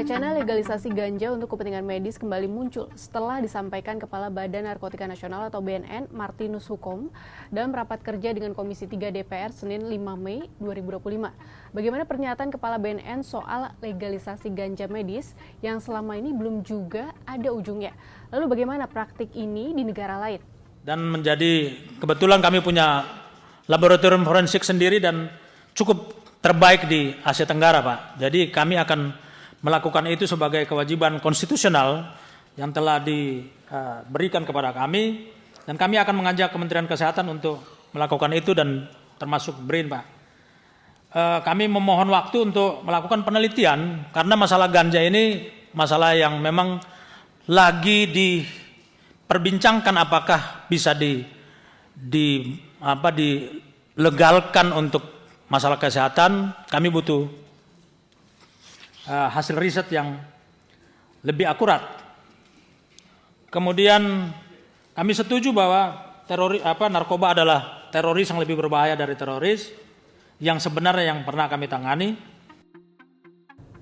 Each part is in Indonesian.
Wacana legalisasi ganja untuk kepentingan medis kembali muncul setelah disampaikan Kepala Badan Narkotika Nasional atau BNN Martinus Hukom dalam rapat kerja dengan Komisi 3 DPR Senin 5 Mei 2025. Bagaimana pernyataan Kepala BNN soal legalisasi ganja medis yang selama ini belum juga ada ujungnya? Lalu bagaimana praktik ini di negara lain? Dan menjadi kebetulan kami punya laboratorium forensik sendiri dan cukup terbaik di Asia Tenggara, Pak. Jadi kami akan melakukan itu sebagai kewajiban konstitusional yang telah diberikan kepada kami, dan kami akan mengajak Kementerian Kesehatan untuk melakukan itu dan termasuk BRIN, Pak. Kami memohon waktu untuk melakukan penelitian karena masalah ganja ini masalah yang memang lagi diperbincangkan apakah bisa dilegalkan untuk masalah kesehatan. Kami butuh hasil riset yang lebih akurat. Kemudian kami setuju bahwa narkoba adalah teroris yang lebih berbahaya dari teroris yang sebenarnya yang pernah kami tangani.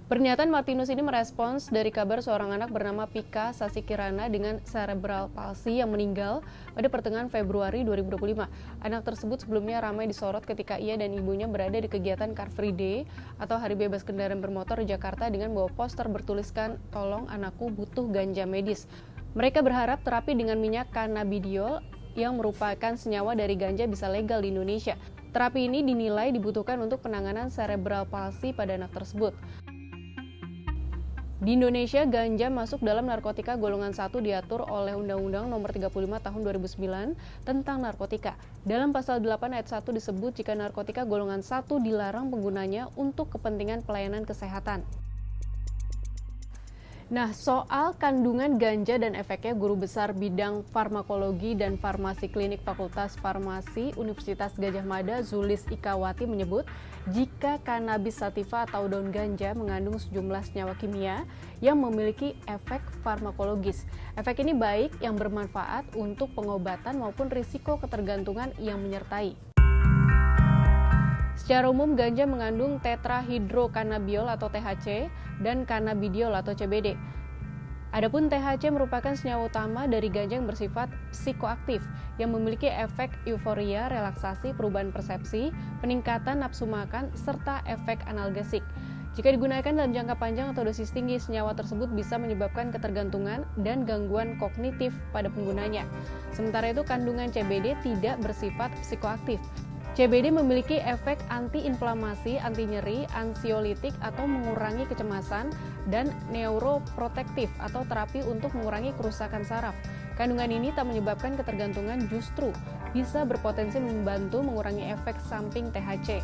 Pernyataan Martinus ini merespons dari kabar seorang anak bernama Pika Sasikirana dengan cerebral palsy yang meninggal pada pertengahan Februari 2025. Anak tersebut sebelumnya ramai disorot ketika ia dan ibunya berada di kegiatan Car Free Day atau Hari Bebas Kendaraan Bermotor di Jakarta dengan bawa poster bertuliskan "Tolong anakku butuh ganja medis". Mereka berharap terapi dengan minyak cannabidiol yang merupakan senyawa dari ganja bisa legal di Indonesia. Terapi ini dinilai dibutuhkan untuk penanganan cerebral palsy pada anak tersebut. Di Indonesia, ganja masuk dalam narkotika golongan 1 diatur oleh Undang-Undang Nomor 35 Tahun 2009 tentang narkotika. Dalam pasal 8 ayat 1 disebut jika narkotika golongan 1 dilarang penggunanya untuk kepentingan pelayanan kesehatan. Nah, soal kandungan ganja dan efeknya, Guru Besar Bidang Farmakologi dan Farmasi Klinik Fakultas Farmasi Universitas Gadjah Mada Zulis Ikawati menyebut jika cannabis sativa atau daun ganja mengandung sejumlah senyawa kimia yang memiliki efek farmakologis. Efek ini baik yang bermanfaat untuk pengobatan maupun risiko ketergantungan yang menyertai. Secara umum, ganja mengandung tetrahidrokannabiol atau THC dan cannabidiol atau CBD. Adapun THC merupakan senyawa utama dari ganja yang bersifat psikoaktif yang memiliki efek euforia, relaksasi, perubahan persepsi, peningkatan nafsu makan, serta efek analgesik. Jika digunakan dalam jangka panjang atau dosis tinggi, senyawa tersebut bisa menyebabkan ketergantungan dan gangguan kognitif pada penggunanya. Sementara itu, kandungan CBD tidak bersifat psikoaktif. CBD memiliki efek anti-inflamasi, anti-nyeri, ansiolitik atau mengurangi kecemasan, dan neuroprotektif atau terapi untuk mengurangi kerusakan saraf. Kandungan ini tak menyebabkan ketergantungan, justru bisa berpotensi membantu mengurangi efek samping THC.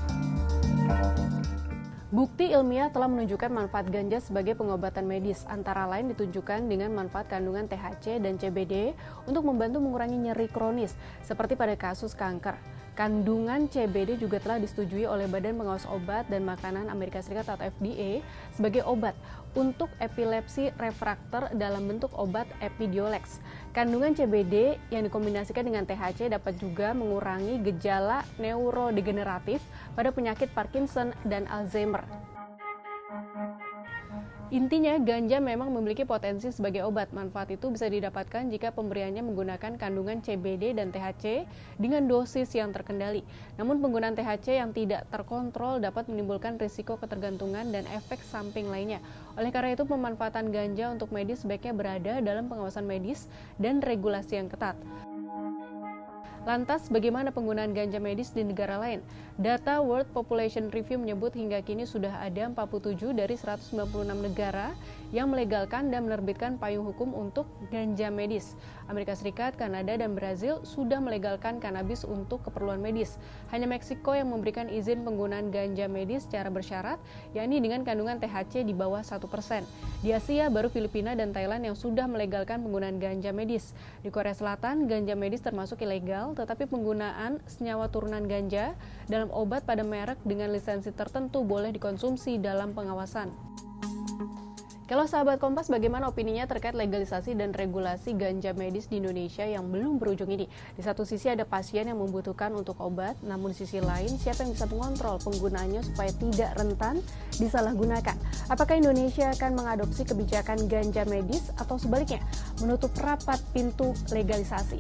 Bukti ilmiah telah menunjukkan manfaat ganja sebagai pengobatan medis, antara lain ditunjukkan dengan manfaat kandungan THC dan CBD untuk membantu mengurangi nyeri kronis, seperti pada kasus kanker. Kandungan CBD juga telah disetujui oleh Badan Pengawas Obat dan Makanan Amerika Serikat atau FDA sebagai obat untuk epilepsi refraktor dalam bentuk obat Epidiolex. Kandungan CBD yang dikombinasikan dengan THC dapat juga mengurangi gejala neurodegeneratif pada penyakit Parkinson dan Alzheimer. Intinya, ganja memang memiliki potensi sebagai obat. Manfaat itu bisa didapatkan jika pemberiannya menggunakan kandungan CBD dan THC dengan dosis yang terkendali. Namun penggunaan THC yang tidak terkontrol dapat menimbulkan risiko ketergantungan dan efek samping lainnya. Oleh karena itu, pemanfaatan ganja untuk medis sebaiknya berada dalam pengawasan medis dan regulasi yang ketat. Lantas, bagaimana penggunaan ganja medis di negara lain? Data World Population Review menyebut hingga kini sudah ada 47 dari 196 negara yang melegalkan dan menerbitkan payung hukum untuk ganja medis. Amerika Serikat, Kanada, dan Brazil sudah melegalkan kanabis untuk keperluan medis. Hanya Meksiko yang memberikan izin penggunaan ganja medis secara bersyarat, yakni dengan kandungan THC di bawah 1%. Di Asia, baru Filipina dan Thailand yang sudah melegalkan penggunaan ganja medis. Di Korea Selatan, ganja medis termasuk ilegal, tetapi penggunaan senyawa turunan ganja dalam obat pada merek dengan lisensi tertentu boleh dikonsumsi dalam pengawasan. Kalau sahabat Kompas, bagaimana opininya terkait legalisasi dan regulasi ganja medis di Indonesia yang belum berujung ini? Di satu sisi ada pasien yang membutuhkan untuk obat, namun di sisi lain siapa yang bisa mengontrol penggunaannya supaya tidak rentan disalahgunakan? Apakah Indonesia akan mengadopsi kebijakan ganja medis atau sebaliknya menutup rapat pintu legalisasi?